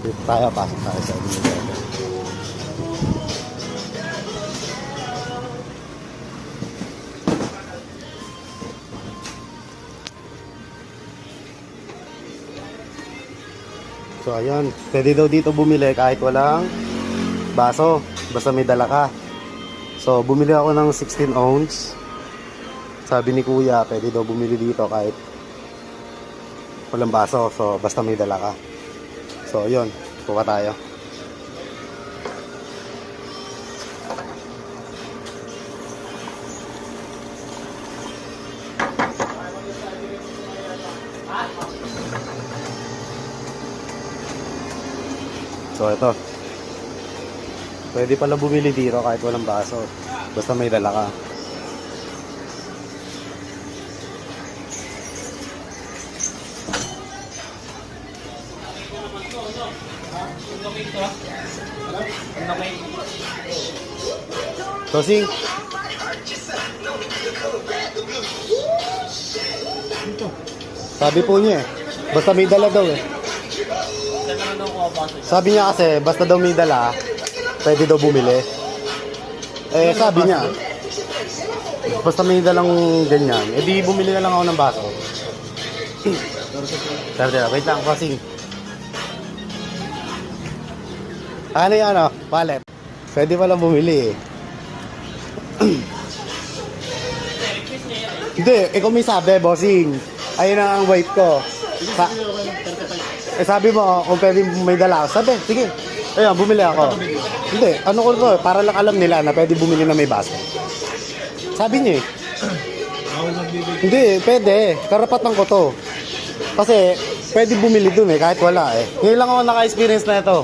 Dito tayo, pasok tayo sa Unilog. So ayun, pwede daw dito bumili kahit walang baso, basta may dala ka. So bumili ako ng 16 ounce. Sabi ni kuya, pwede daw bumili dito kahit walang baso, so basta may dala ka. So ayun, kuha tayo. So ito, pwede pala bumili dito kahit walang baso, basta may dala ka. Tosing, sabi po niya basta may dala daw Sabi niya kasi, basta daw may dala, pwede daw bumili. Sabi niya, basta may dalang ganyan, edi bumili na lang ako ng baso. Wait lang, passing. Ano yung ano? Wallet. Pwede palang bumili eh. Hindi, ikaw may sabi, bossing. Ayun ang wife ko. Sabi mo, kung pwede may dala ako. Sabi, sige. Ayun, bumili ako. Hindi, ano ko to, para lang alam nila na pwede bumili na may baso. Sabi niya eh. Hindi, pwede. Karapatan ko to. Kasi, pwede bumili dun eh, kahit wala eh. Ngayon lang ako naka-experience na ito.